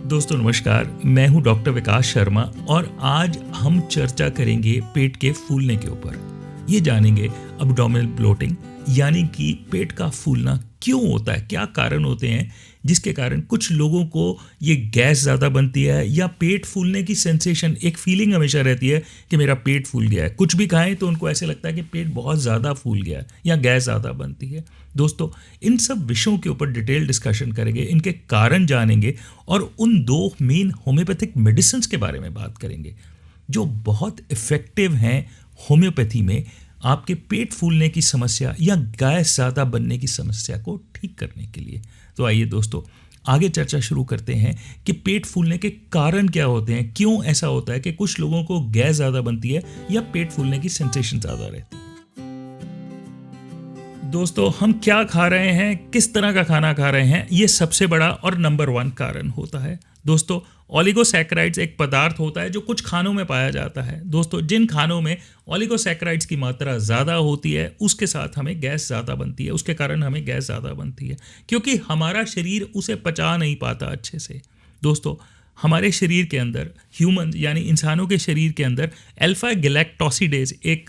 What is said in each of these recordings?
दोस्तों नमस्कार, मैं हूं डॉक्टर विकास शर्मा और आज हम चर्चा करेंगे पेट के फूलने के ऊपर। ये जानेंगे अब्डोमिनल ब्लोटिंग यानी कि पेट का फूलना क्यों होता है, क्या कारण होते हैं जिसके कारण कुछ लोगों को ये गैस ज़्यादा बनती है या पेट फूलने की सेंसेशन, एक फीलिंग हमेशा रहती है कि मेरा पेट फूल गया है। कुछ भी खाएं तो उनको ऐसे लगता है कि पेट बहुत ज़्यादा फूल गया है या गैस ज़्यादा बनती है। दोस्तों इन सब विषयों के ऊपर डिटेल डिस्कशन करेंगे, इनके कारण जानेंगे और उन दो मेन होम्योपैथिक मेडिसिन के बारे में बात करेंगे जो बहुत इफ़ेक्टिव हैं होम्योपैथी में आपके पेट फूलने की समस्या या गैस ज़्यादा बनने की समस्या को ठीक करने के लिए। तो आइए दोस्तों आगे चर्चा शुरू करते हैं कि पेट फूलने के कारण क्या होते हैं, क्यों ऐसा होता है कि कुछ लोगों को गैस ज़्यादा बनती है या पेट फूलने की सेंसेशन ज़्यादा रहती है। दोस्तों हम क्या खा रहे हैं, किस तरह का खाना खा रहे हैं, ये सबसे बड़ा और नंबर 1 कारण होता है। दोस्तों ओलिगोसैकेराइड्स एक पदार्थ होता है जो कुछ खानों में पाया जाता है। दोस्तों जिन खानों में ओलिगोसैकेराइड्स की मात्रा ज़्यादा होती है उसके साथ हमें गैस ज़्यादा बनती है, उसके कारण हमें गैस ज़्यादा बनती है क्योंकि हमारा शरीर उसे पचा नहीं पाता अच्छे से। दोस्तों हमारे शरीर के अंदर ह्यूमन यानी इंसानों के शरीर के अंदर अल्फा गैलेक्टोसिडेज एक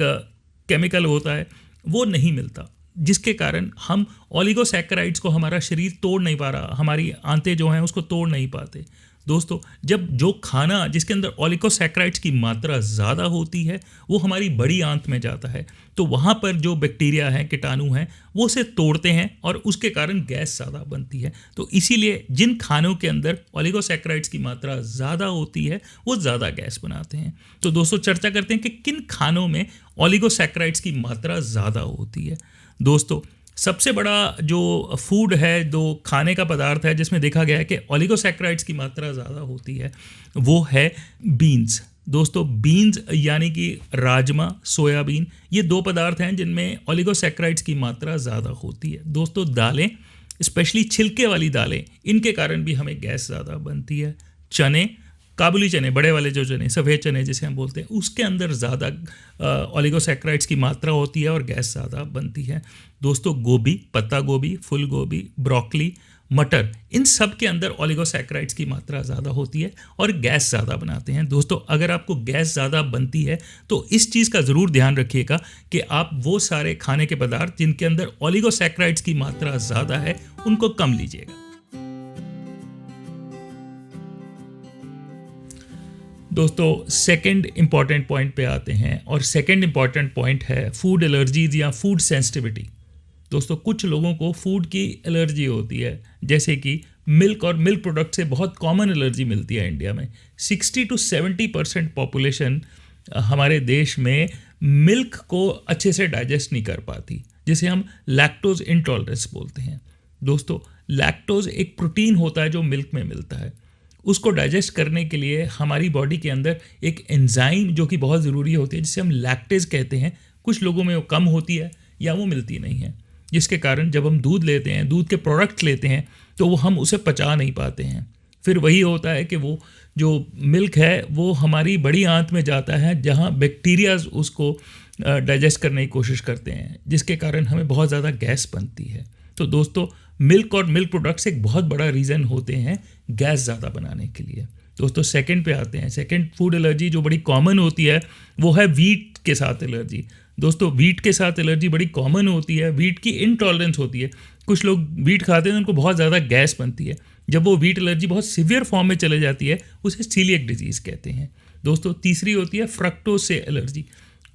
केमिकल होता है, वो नहीं मिलता, जिसके कारण हम ओलिगोसैकेराइड्स को हमारा शरीर तोड़ नहीं पा रहा, हमारी आंतें जो हैं उसको तोड़ नहीं पाते। दोस्तों जब जो खाना जिसके अंदर ओलिगोसैकेराइड्स की मात्रा ज़्यादा होती है वो हमारी बड़ी आंत में जाता है तो वहाँ पर जो बैक्टीरिया हैं, कीटाणु हैं, वो उसे तोड़ते हैं और उसके कारण गैस ज़्यादा बनती है। तो इसीलिए जिन खानों के अंदर ओलिगोसैकेराइड्स की मात्रा ज़्यादा होती है वो ज़्यादा गैस बनाते हैं। तो दोस्तों चर्चा करते हैं कि किन खानों में ओलिगोसैकेराइड्स की मात्रा ज़्यादा होती है। दोस्तों सबसे बड़ा जो फूड है, जो खाने का पदार्थ है जिसमें देखा गया है कि ओलिगोसैकेराइड्स की मात्रा ज़्यादा होती है, वो है बीन्स। दोस्तों बीन्स यानी कि राजमा, सोयाबीन, ये दो पदार्थ हैं जिनमें ओलिगोसैकेराइड्स की मात्रा ज़्यादा होती है। दोस्तों दालें, स्पेशली छिलके वाली दालें, इनके कारण भी हमें गैस ज़्यादा बनती है। चने, काबुली चने, बड़े वाले जो चने, सफ़ेद चने जिसे हम बोलते हैं, उसके अंदर ज़्यादा ओलिगोसैकेराइड्स की मात्रा होती है और गैस ज़्यादा बनती है। दोस्तों गोभी, पत्ता गोभी, फूल गोभी, ब्रोकली, मटर, इन सब के अंदर ओलिगोसैकेराइड्स की मात्रा ज़्यादा होती है और गैस ज़्यादा बनाते हैं। दोस्तों अगर आपको गैस ज़्यादा बनती है तो इस चीज़ का ज़रूर ध्यान रखिएगा कि आप वो सारे खाने के पदार्थ जिनके अंदर ओलिगोसैकेराइड्स की मात्रा ज़्यादा है उनको कम लीजिएगा। दोस्तों सेकंड इंपॉर्टेंट पॉइंट पे आते हैं और सेकंड इंपॉर्टेंट पॉइंट है फूड एलर्जीज या फूड सेंसिटिविटी। दोस्तों कुछ लोगों को फूड की एलर्जी होती है, जैसे कि मिल्क और मिल्क प्रोडक्ट से बहुत कॉमन एलर्जी मिलती है इंडिया में। 60 to 70% पॉपुलेशन हमारे देश में मिल्क को अच्छे से डाइजेस्ट नहीं कर पाती, जिसे हम लैक्टोज इंटॉलरेंस बोलते हैं। दोस्तों लैक्टोज एक प्रोटीन होता है जो मिल्क में मिलता है, उसको डाइजेस्ट करने के लिए हमारी बॉडी के अंदर एक एंजाइम जो कि बहुत ज़रूरी होती है जिसे हम लैक्टेज कहते हैं, कुछ लोगों में वो कम होती है या वो मिलती नहीं है, जिसके कारण जब हम दूध लेते हैं, दूध के प्रोडक्ट लेते हैं, तो वो हम उसे पचा नहीं पाते हैं। फिर वही होता है कि वो जो मिल्क है वो हमारी बड़ी आंत में जाता है जहाँ बैक्टीरियाज उसको डाइजेस्ट करने की कोशिश करते हैं, जिसके कारण हमें बहुत ज़्यादा गैस बनती है। तो दोस्तों मिल्क और मिल्क प्रोडक्ट्स एक बहुत बड़ा रीज़न होते हैं गैस ज़्यादा बनाने के लिए। दोस्तों सेकंड पे आते हैं। सेकंड फूड एलर्जी जो बड़ी कॉमन होती है वो है वीट के साथ एलर्जी। दोस्तों वीट के साथ एलर्जी बड़ी कॉमन होती है, वीट की इनटॉलरेंस होती है। कुछ लोग वीट खाते हैं उनको बहुत ज़्यादा गैस बनती है। जब वो वीट एलर्जी बहुत सीवियर फॉर्म में चले जाती है उसे सीलिएक डिजीज़ कहते हैं। दोस्तों तीसरी होती है फ्रक्टोज से एलर्जी।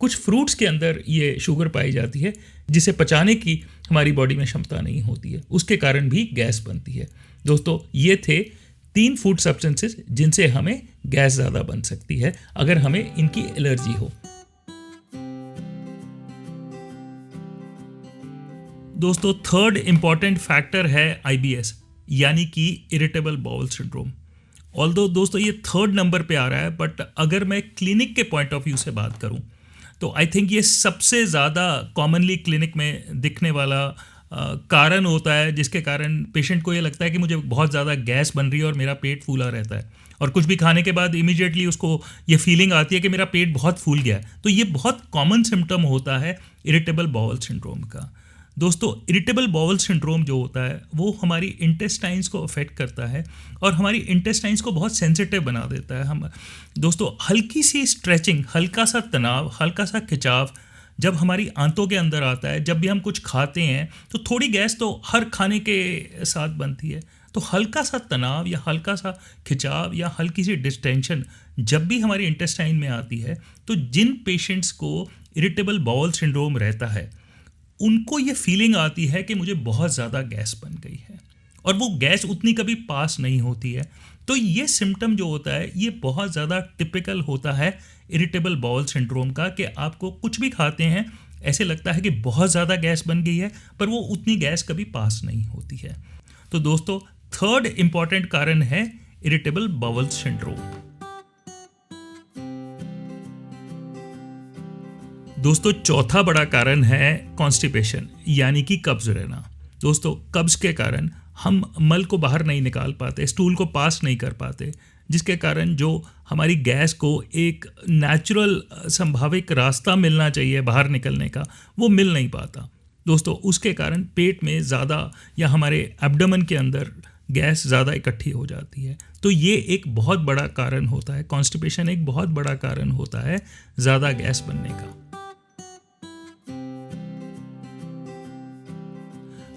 कुछ फ्रूट्स के अंदर ये शुगर पाई जाती है जिसे पचाने की हमारी बॉडी में क्षमता नहीं होती है, उसके कारण भी गैस बनती है। दोस्तों ये थे 3 फूड सब्सटेंसेस जिनसे हमें गैस ज़्यादा बन सकती है अगर हमें इनकी एलर्जी हो। दोस्तों थर्ड इंपॉर्टेंट फैक्टर है IBS यानी कि इरिटेबल बाउल सिंड्रोम। ऑल्दो दोस्तों ये थर्ड नंबर पे आ रहा है, बट अगर मैं क्लिनिक के पॉइंट ऑफ व्यू से बात करूं तो आई थिंक ये सबसे ज़्यादा कॉमनली क्लिनिक में दिखने वाला कारण होता है, जिसके कारण पेशेंट को ये लगता है कि मुझे बहुत ज़्यादा गैस बन रही है और मेरा पेट फूला रहता है, और कुछ भी खाने के बाद इमीडिएटली उसको ये फीलिंग आती है कि मेरा पेट बहुत फूल गया है। तो ये बहुत कॉमन सिम्टम होता है इरिटेबल बाउल सिंड्रोम का। दोस्तों इरिटेबल बाउल सिंड्रोम जो होता है वो हमारी इंटेस्टाइन्स को अफेक्ट करता है और हमारी इंटेस्टाइन्स को बहुत सेंसिटिव बना देता है। हम दोस्तों हल्की सी स्ट्रेचिंग, हल्का सा तनाव, हल्का सा खिंचाव जब हमारी आंतों के अंदर आता है, जब भी हम कुछ खाते हैं तो थोड़ी गैस तो हर खाने के साथ बनती है। तो हल्का सा तनाव या हल्का सा खिंचाव या हल्की सी डिस्टेंशन जब भी हमारी इंटेस्टाइन में आती है, तो जिन पेशेंट्स को इरिटेबल बाउल सिंड्रोम रहता है उनको ये फीलिंग आती है कि मुझे बहुत ज़्यादा गैस बन गई है और वो गैस उतनी कभी पास नहीं होती है। तो ये सिम्टम जो होता है ये बहुत ज़्यादा टिपिकल होता है इरिटेबल बाउल सिंड्रोम का, कि आपको कुछ भी खाते हैं ऐसे लगता है कि बहुत ज़्यादा गैस बन गई है पर वो उतनी गैस कभी पास नहीं होती है। तो दोस्तों थर्ड इम्पॉर्टेंट कारण है इरिटेबल बाउल सिंड्रोम। दोस्तों चौथा बड़ा कारण है कॉन्स्टिपेशन यानी कि कब्ज रहना। दोस्तों कब्ज के कारण हम मल को बाहर नहीं निकाल पाते, स्टूल को पास नहीं कर पाते, जिसके कारण जो हमारी गैस को एक नेचुरल संभाविक रास्ता मिलना चाहिए बाहर निकलने का वो मिल नहीं पाता। दोस्तों उसके कारण पेट में ज़्यादा या हमारे एब्डोमेन के अंदर गैस ज़्यादा इकट्ठी हो जाती है। तो ये एक बहुत बड़ा कारण होता है, कॉन्स्टिपेशन एक बहुत बड़ा कारण होता है ज़्यादा गैस बनने का।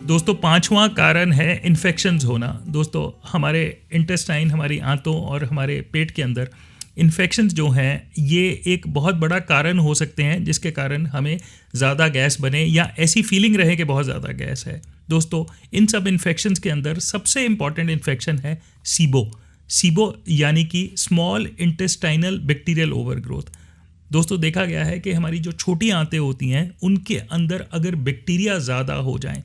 दोस्तों पांचवा कारण है इन्फेक्शंस होना। दोस्तों हमारे इंटेस्टाइन, हमारी आंतों और हमारे पेट के अंदर इन्फेक्शंस जो हैं ये एक बहुत बड़ा कारण हो सकते हैं जिसके कारण हमें ज़्यादा गैस बने या ऐसी फीलिंग रहे कि बहुत ज़्यादा गैस है। दोस्तों इन सब इन्फेक्शंस के अंदर सबसे इम्पॉर्टेंट इन्फेक्शन है सीबो यानी कि स्मॉल इंटेस्टाइनल बैक्टीरियल ओवरग्रोथ। दोस्तों देखा गया है कि हमारी जो छोटी आंतें होती हैं उनके अंदर अगर बैक्टीरिया ज़्यादा हो जाएं,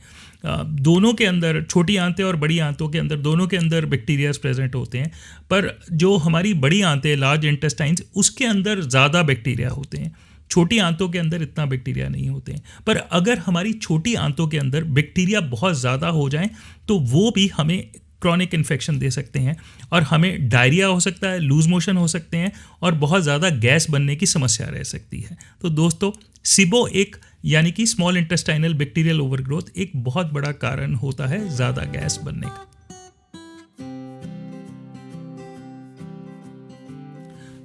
दोनों के अंदर, छोटी आंतें और बड़ी आंतों के अंदर दोनों के अंदर बैक्टीरियाज प्रेजेंट होते हैं, पर जो हमारी बड़ी आंतें, लार्ज इंटेस्टाइन्स, उसके अंदर ज़्यादा बैक्टीरिया होते हैं, छोटी आंतों के अंदर इतना बैक्टीरिया नहीं होते हैं। पर अगर हमारी छोटी आंतों के अंदर बैक्टीरिया बहुत ज़्यादा हो जाएं तो वो भी हमें क्रॉनिक इन्फेक्शन दे सकते हैं और हमें डायरिया हो सकता है, लूज मोशन हो सकते हैं और बहुत ज़्यादा गैस बनने की समस्या रह सकती है। तो दोस्तों सिबो एक यानी कि स्मॉल इंटेस्टाइनल बैक्टीरियल ओवरग्रोथ एक बहुत बड़ा कारण होता है ज़्यादा गैस बनने का।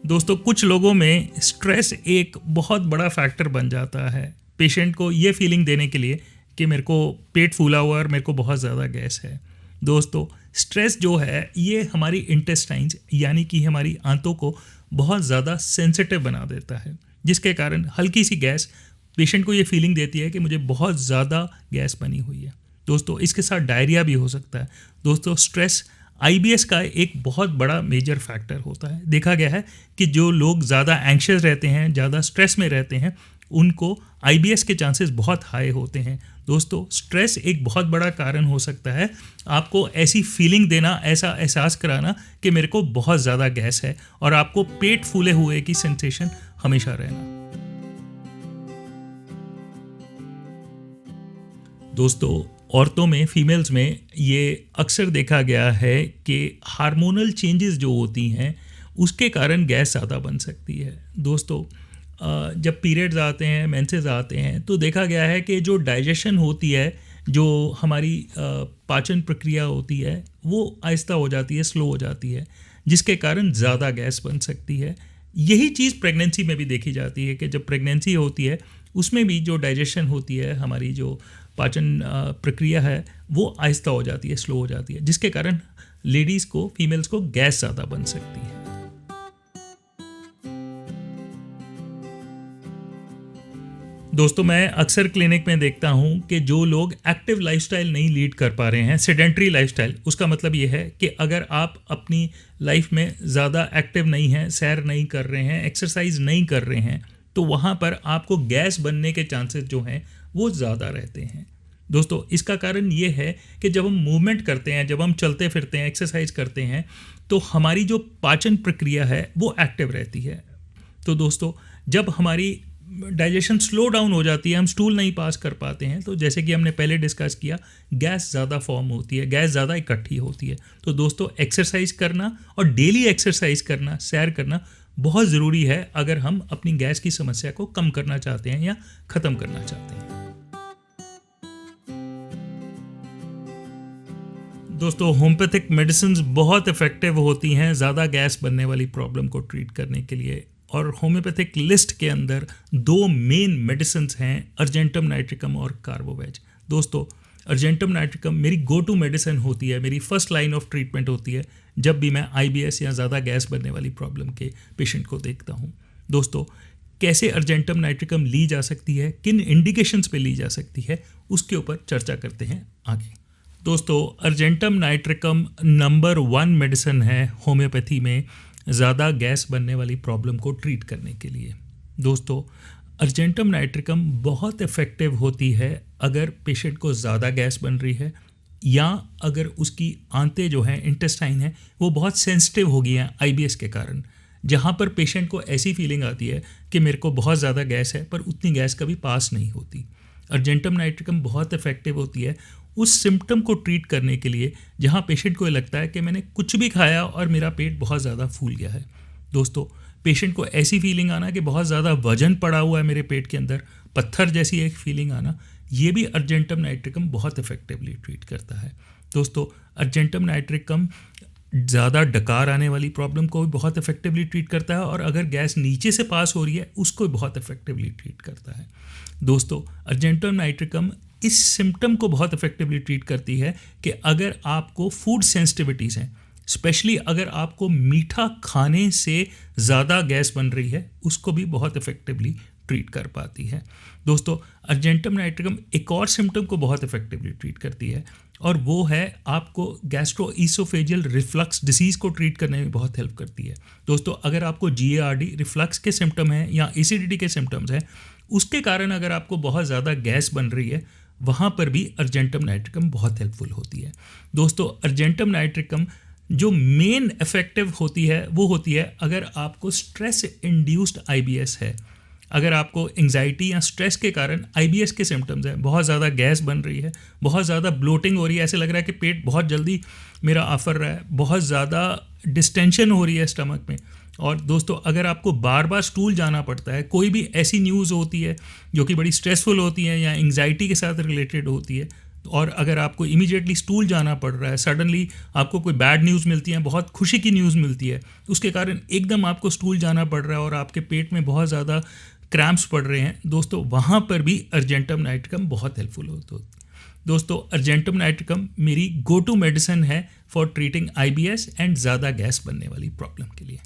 दोस्तों कुछ लोगों में स्ट्रेस एक बहुत बड़ा फैक्टर बन जाता है पेशेंट को ये फीलिंग देने के लिए कि मेरे को पेट फूला हुआ और मेरे को बहुत ज़्यादा गैस है। दोस्तों स्ट्रेस जो है ये हमारी इंटेस्टाइन्स यानी कि हमारी आंतों को बहुत ज़्यादा सेंसिटिव बना देता है, जिसके कारण हल्की सी गैस पेशेंट को ये फीलिंग देती है कि मुझे बहुत ज़्यादा गैस बनी हुई है। दोस्तों इसके साथ डायरिया भी हो सकता है। दोस्तों स्ट्रेस IBS का एक बहुत बड़ा मेजर फैक्टर होता है। देखा गया है कि जो लोग ज़्यादा एंग्शियस रहते हैं, ज़्यादा स्ट्रेस में रहते हैं, उनको IBS के चांसेस बहुत हाई होते हैं। दोस्तों स्ट्रेस एक बहुत बड़ा कारण हो सकता है आपको ऐसी फीलिंग देना, ऐसा एहसास कराना कि मेरे को बहुत ज़्यादा गैस है और आपको पेट फूले हुए की सेंसेशन हमेशा रहना। दोस्तों औरतों में, फीमेल्स में ये अक्सर देखा गया है कि हार्मोनल चेंजेस जो होती हैं उसके कारण गैस ज़्यादा बन सकती है। दोस्तों जब पीरियड्स आते हैं, मेंसेस आते हैं, तो देखा गया है कि जो डाइजेशन होती है, जो हमारी पाचन प्रक्रिया होती है, वो आहिस्ता हो जाती है, स्लो हो जाती है, जिसके कारण ज़्यादा गैस बन सकती है। यही चीज़ प्रेगनेंसी में भी देखी जाती है कि जब प्रेगनेंसी होती है उसमें भी जो डाइजेशन होती है, हमारी जो पाचन प्रक्रिया है, वो आहिस्ता हो जाती है, स्लो हो जाती है, जिसके कारण लेडीज़ को, फीमेल्स को गैस ज़्यादा बन सकती है। दोस्तों मैं अक्सर क्लिनिक में देखता हूँ कि जो लोग एक्टिव लाइफस्टाइल नहीं लीड कर पा रहे हैं, सेडेंट्री लाइफस्टाइल, उसका मतलब ये है कि अगर आप अपनी लाइफ में ज़्यादा एक्टिव नहीं हैं, सैर नहीं कर रहे हैं, एक्सरसाइज नहीं कर रहे हैं, तो वहाँ पर आपको गैस बनने के चांसेस जो हैं वो ज़्यादा रहते हैं। दोस्तों इसका कारण ये है कि जब हम मूवमेंट करते हैं, जब हम चलते फिरते हैं, एक्सरसाइज करते हैं, तो हमारी जो पाचन प्रक्रिया है वो एक्टिव रहती है। तो दोस्तों जब हमारी डाइजेशन स्लो डाउन हो जाती है, हम स्टूल नहीं पास कर पाते हैं, तो जैसे कि हमने पहले डिस्कस किया, गैस ज़्यादा फॉर्म होती है, गैस ज़्यादा इकट्ठी होती है। तो दोस्तों एक्सरसाइज करना और डेली एक्सरसाइज करना, सैर करना बहुत ज़रूरी है अगर हम अपनी गैस की समस्या को कम करना चाहते हैं या ख़त्म करना चाहते हैं। दोस्तों होम्योपैथिक मेडिसिन बहुत इफ़ेक्टिव होती हैं ज़्यादा गैस बनने वाली प्रॉब्लम को ट्रीट करने के लिए, और होम्योपैथिक लिस्ट के अंदर 2 मेन मेडिसिन हैं, अर्जेंटम नाइट्रिकम और कार्बोवेज। दोस्तों अर्जेंटम नाइट्रिकम मेरी गो टू मेडिसिन होती है, मेरी फर्स्ट लाइन ऑफ ट्रीटमेंट होती है जब भी मैं IBS या ज़्यादा गैस बनने वाली प्रॉब्लम के पेशेंट को देखता हूँ। दोस्तों कैसे अर्जेंटम नाइट्रिकम ली जा सकती है, किन इंडिकेशंस पे ली जा सकती है, उसके ऊपर चर्चा करते हैं आगे। दोस्तों अर्जेंटम नाइट्रिकम नंबर 1 मेडिसिन है होम्योपैथी में ज़्यादा गैस बनने वाली प्रॉब्लम को ट्रीट करने के लिए। दोस्तों अर्जेंटम नाइट्रिकम बहुत इफ़ेक्टिव होती है अगर पेशेंट को ज़्यादा गैस बन रही है, या अगर उसकी आंतें जो हैं, इंटेस्टाइन है, वो बहुत सेंसिटिव हो गई हैं IBS के कारण, जहाँ पर पेशेंट को ऐसी फीलिंग आती है कि मेरे को बहुत ज़्यादा गैस है पर उतनी गैस कभी पास नहीं होती। अर्जेंटम नाइट्रिकम बहुत इफ़ेक्टिव होती है उस सिम्टम को ट्रीट करने के लिए जहाँ पेशेंट को लगता है कि मैंने कुछ भी खाया और मेरा पेट बहुत ज़्यादा फूल गया है। दोस्तों पेशेंट को ऐसी फीलिंग आना कि बहुत ज़्यादा वजन पड़ा हुआ है मेरे पेट के अंदर, पत्थर जैसी एक फीलिंग आना, ये भी अर्जेंटम नाइट्रिकम बहुत इफेक्टिवली ट्रीट करता है। दोस्तों अर्जेंटम नाइट्रिकम ज़्यादा डकार आने वाली प्रॉब्लम को भी बहुत इफेक्टिवली ट्रीट करता है, और अगर गैस नीचे से पास हो रही है उसको भी बहुत इफेक्टिवली ट्रीट करता है। दोस्तों अर्जेंटम नाइट्रिकम इस सिम्टम को बहुत इफेक्टिवली ट्रीट करती है कि अगर आपको फूड सेंसिटिविटीज़ हैं, स्पेशली अगर आपको मीठा खाने से ज़्यादा गैस बन रही है, उसको भी बहुत इफेक्टिवली ट्रीट कर पाती है। दोस्तों अर्जेंटम नाइट्रिकम एक और सिम्टम को बहुत इफेक्टिवली ट्रीट करती है, और वो है आपको गैस्ट्रोईसोफेजियल रिफ्लक्स डिसीज़ को ट्रीट करने में बहुत हेल्प करती है। दोस्तों अगर आपको GARD रिफ्लक्स के सिम्टम हैं या एसिडिटी के सिम्टम्स हैं, उसके कारण अगर आपको बहुत ज़्यादा गैस बन रही है, वहाँ पर भी अर्जेंटम नाइट्रिकम बहुत हेल्पफुल होती है। दोस्तों अर्जेंटम नाइट्रिकम जो मेन इफेक्टिव होती है वो होती है अगर आपको स्ट्रेस इंड्यूस्ड IBS है, अगर आपको एंग्जाइटी या स्ट्रेस के कारण IBS के सिम्टम्स हैं, बहुत ज़्यादा गैस बन रही है, बहुत ज़्यादा ब्लोटिंग हो रही है, ऐसे लग रहा है कि पेट बहुत जल्दी मेरा आफर रहा है, बहुत ज़्यादा डिस्टेंशन हो रही है स्टमक में, और दोस्तों अगर आपको बार बार स्टूल जाना पड़ता है, कोई भी ऐसी न्यूज़ होती है जो कि बड़ी स्ट्रेसफुल होती है या एंग्जाइटी के साथ रिलेटेड होती है, और अगर आपको इमीडिएटली स्टूल जाना पड़ रहा है, सडनली आपको कोई बैड न्यूज़ मिलती है, बहुत खुशी की न्यूज़ मिलती है, उसके कारण एकदम आपको स्टूल जाना पड़ रहा है और आपके पेट में बहुत ज़्यादा क्रैम्प्स पड़ रहे हैं, दोस्तों वहाँ पर भी अर्जेंटम नाइट्रिकम बहुत हेल्पफुल होती है। दोस्तों अर्जेंटम नाइट्रिकम मेरी गो टू मेडिसिन है फॉर ट्रीटिंग IBS एंड ज़्यादा गैस बनने वाली प्रॉब्लम के लिए।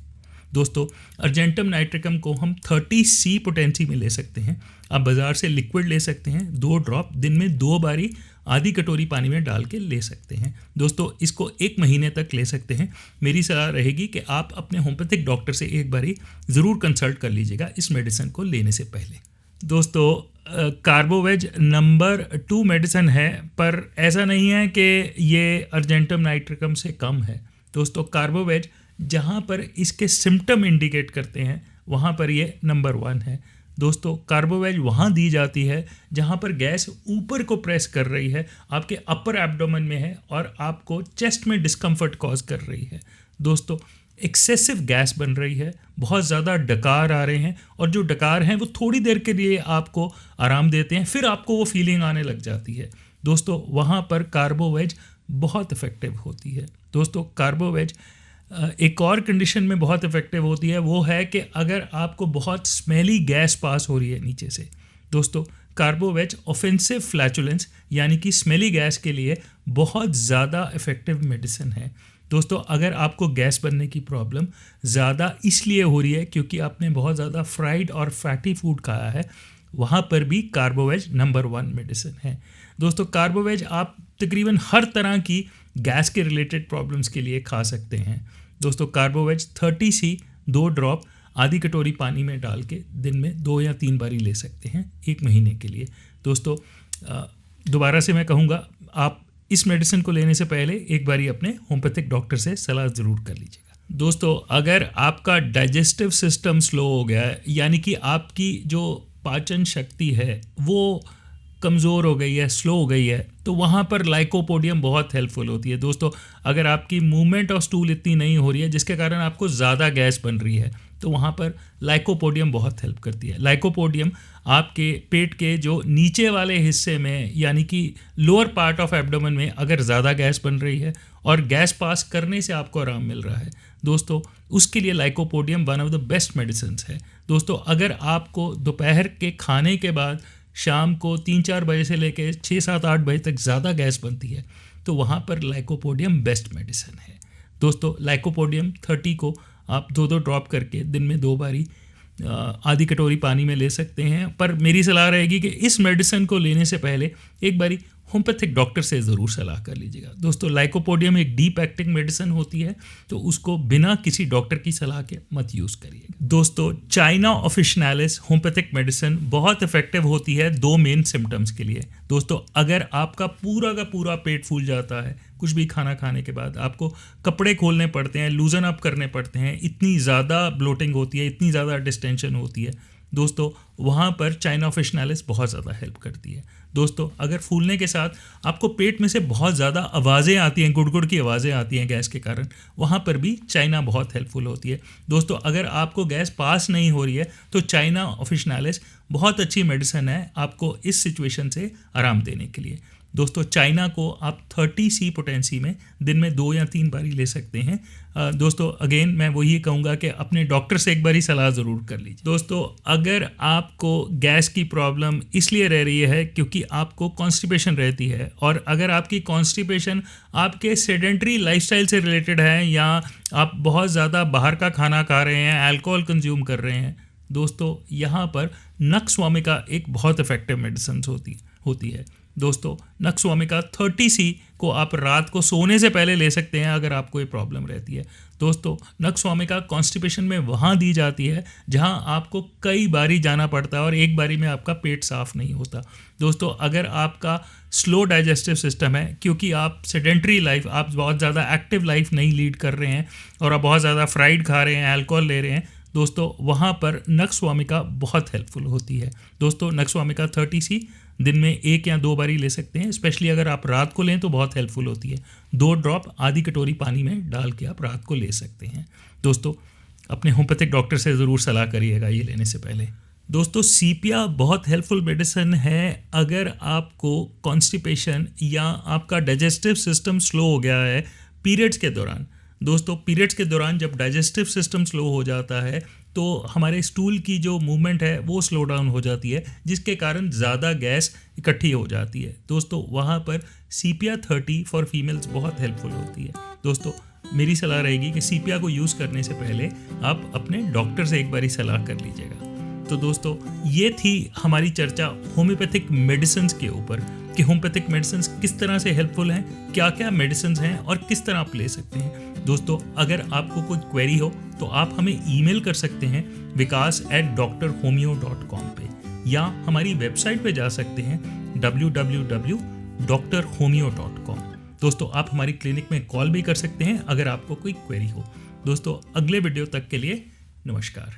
दोस्तों अर्जेंटम नाइट्रिकम को हम 30C पोटेंसी में ले सकते हैं। आप बाज़ार से लिक्विड ले सकते हैं, 2 ड्रॉप दिन में 2 बारी आधी कटोरी पानी में डाल के ले सकते हैं। दोस्तों इसको 1 महीने तक ले सकते हैं। मेरी सलाह रहेगी कि आप अपने होम्योपैथिक डॉक्टर से एक बारी ज़रूर कंसल्ट कर लीजिएगा इस मेडिसिन को लेने से पहले। दोस्तों कार्बोवेज नंबर 2 मेडिसिन है, पर ऐसा नहीं है कि ये अर्जेंटम नाइट्रिकम से कम है। दोस्तों कार्बोवेज जहाँ पर इसके सिम्टम इंडिकेट करते हैं वहाँ पर ये नंबर 1 है। दोस्तों कार्बोवेज वहाँ दी जाती है जहाँ पर गैस ऊपर को प्रेस कर रही है, आपके अपर एब्डोमेन में है और आपको चेस्ट में डिस्कम्फर्ट कॉज कर रही है। दोस्तों एक्सेसिव गैस बन रही है, बहुत ज़्यादा डकार आ रहे हैं, और जो डकार हैं वो थोड़ी देर के लिए आपको आराम देते हैं, फिर आपको वो फीलिंग आने लग जाती है। दोस्तों वहाँ पर कार्बोवेज बहुत इफ़ेक्टिव होती है। दोस्तों कार्बोवेज एक और कंडीशन में बहुत इफेक्टिव होती है, वो है कि अगर आपको बहुत स्मेली गैस पास हो रही है नीचे से। दोस्तों कार्बोवेज ऑफेंसिव फ्लैचुलेंस यानी कि स्मेली गैस के लिए बहुत ज़्यादा इफेक्टिव मेडिसिन है। दोस्तों अगर आपको गैस बनने की प्रॉब्लम ज़्यादा इसलिए हो रही है क्योंकि आपने बहुत ज़्यादा फ्राइड और फैटी फूड खाया है, वहाँ पर भी कार्बोवेज नंबर 1 मेडिसिन है। दोस्तों कार्बोवेज आप तकरीबन हर तरह की गैस के रिलेटेड प्रॉब्लम्स के लिए खा सकते हैं। दोस्तों कार्बोवेज 30C 2 ड्रॉप आधी कटोरी पानी में डाल के दिन में 2 या 3 बारी ले सकते हैं 1 महीने के लिए। दोस्तों दोबारा से मैं कहूँगा, आप इस मेडिसिन को लेने से पहले एक बारी अपने होम्योपैथिक डॉक्टर से सलाह ज़रूर कर लीजिएगा। दोस्तों अगर आपका डाइजेस्टिव सिस्टम स्लो हो गया है, यानी कि आपकी जो पाचन शक्ति है वो कमज़ोर हो गई है, स्लो हो गई है, तो वहाँ पर लाइकोपोडियम बहुत हेल्पफुल होती है। दोस्तों अगर आपकी मूवमेंट ऑफ स्टूल इतनी नहीं हो रही है जिसके कारण आपको ज़्यादा गैस बन रही है, तो वहाँ पर लाइकोपोडियम बहुत हेल्प करती है। लाइकोपोडियम आपके पेट के जो नीचे वाले हिस्से में यानी कि लोअर पार्ट ऑफ एब्डोमेन में अगर ज़्यादा गैस बन रही है और गैस पास करने से आपको आराम मिल रहा है दोस्तों, उसके लिए lycopodium one of the best medicines है। दोस्तों अगर आपको दोपहर के खाने के बाद शाम को 3-4 बजे से लेकर 6-7-8 बजे तक ज़्यादा गैस बनती है तो वहाँ पर लाइकोपोडियम बेस्ट मेडिसिन है। दोस्तों लाइकोपोडियम 30 को आप 2-2 ड्रॉप करके दिन में 2 बारी आधी कटोरी पानी में ले सकते हैं। पर मेरी सलाह रहेगी कि इस मेडिसिन को लेने से पहले एक बारी होम्योपैथिक डॉक्टर से ज़रूर सलाह कर लीजिएगा। दोस्तों लाइकोपोडियम एक डीप एक्टिंग मेडिसिन होती है तो उसको बिना किसी डॉक्टर की सलाह के मत यूज़ करिएगा। दोस्तों चाइना ऑफिशिनालिस होम्योपैथिक मेडिसिन बहुत इफेक्टिव होती है 2 मेन सिम्टम्स के लिए। दोस्तों अगर आपका पूरा का पूरा पेट फूल जाता है कुछ भी खाना खाने के बाद, आपको कपड़े खोलने पड़ते हैं, लूजन अप करने पड़ते हैं, इतनी ज़्यादा ब्लोटिंग होती है, इतनी ज़्यादा डिस्टेंशन होती है दोस्तों, वहाँ पर चाइना ऑफिशिनालिस बहुत ज़्यादा हेल्प करती है। दोस्तों अगर फूलने के साथ आपको पेट में से बहुत ज़्यादा आवाज़ें आती हैं, गुड़गुड़ की आवाज़ें आती हैं गैस के कारण, वहाँ पर भी चाइना बहुत हेल्पफुल होती है। दोस्तों अगर आपको गैस पास नहीं हो रही है तो चाइना ऑफिशिनालिस बहुत अच्छी मेडिसिन है आपको इस सिचुएशन से आराम देने के लिए। दोस्तों चाइना को आप 30C पोटेंसी में दिन में 2 या 3 बारी ले सकते हैं। दोस्तों अगेन मैं वही कहूँगा कि अपने डॉक्टर से एक बारी सलाह ज़रूर कर लीजिए। दोस्तों अगर आपको गैस की प्रॉब्लम इसलिए रह रही है क्योंकि आपको कॉन्स्टिपेशन रहती है और अगर आपकी कॉन्स्टिपेशन आपके सेडेंट्री लाइफस्टाइल से रिलेटेड है या आप बहुत ज़्यादा बाहर का खाना खा रहे हैं, अल्कोहल कंज्यूम कर रहे हैं, दोस्तों यहाँ पर नक्सवामिका एक बहुत इफेक्टिव मेडिसिन होती है। दोस्तों नक्सवामिका 30C को आप रात को सोने से पहले ले सकते हैं अगर आपको ये प्रॉब्लम रहती है। दोस्तों नक्सवामिका कॉन्स्टिपेशन में वहाँ दी जाती है जहाँ आपको कई बारी जाना पड़ता है और एक बारी में आपका पेट साफ नहीं होता। दोस्तों अगर आपका स्लो डाइजेस्टिव सिस्टम है क्योंकि आप सेडेंट्री लाइफ, आप बहुत ज़्यादा एक्टिव लाइफ नहीं लीड कर रहे हैं और आप बहुत ज़्यादा फ्राइड खा रहे हैं, अल्कोहल ले रहे हैं, दोस्तों वहाँ पर नक्सवामिका बहुत हेल्पफुल होती है। दोस्तों नक्सवामिका 30C दिन में 1 या 2 बारी ले सकते हैं, स्पेशली अगर आप रात को लें तो बहुत हेल्पफुल होती है। 2 ड्रॉप आधी कटोरी पानी में डाल के आप रात को ले सकते हैं। दोस्तों अपने होम्योपैथिक डॉक्टर से ज़रूर सलाह करिएगा ये लेने से पहले। दोस्तों सीपिया बहुत हेल्पफुल मेडिसिन है अगर आपको कॉन्स्टिपेशन या आपका डाइजेस्टिव सिस्टम स्लो हो गया है पीरियड्स के दौरान। दोस्तों पीरियड्स के दौरान जब डाइजेस्टिव सिस्टम स्लो हो जाता है तो हमारे स्टूल की जो मूवमेंट है वो स्लो डाउन हो जाती है जिसके कारण ज़्यादा गैस इकट्ठी हो जाती है। दोस्तों वहाँ पर सीपिया 30 फॉर फीमेल्स बहुत हेल्पफुल होती है। दोस्तों मेरी सलाह रहेगी कि सीपिया को यूज़ करने से पहले आप अपने डॉक्टर से एक बारी सलाह कर लीजिएगा। तो दोस्तों ये थी हमारी चर्चा होम्योपैथिक मेडिसिन्स के ऊपर कि होम्योपैथिक मेडिसिन्स किस तरह से हेल्पफुल हैं, क्या क्या मेडिसिन्स हैं और किस तरह आप ले सकते हैं। दोस्तों अगर आपको कोई क्वेरी हो तो आप हमें ईमेल कर सकते हैं vikas@drhomeo.com पे या हमारी वेबसाइट पे जा सकते हैं www.drhomeo.com। दोस्तों आप हमारी क्लिनिक में कॉल भी कर सकते हैं अगर आपको कोई क्वेरी हो। दोस्तों अगले वीडियो तक के लिए नमस्कार।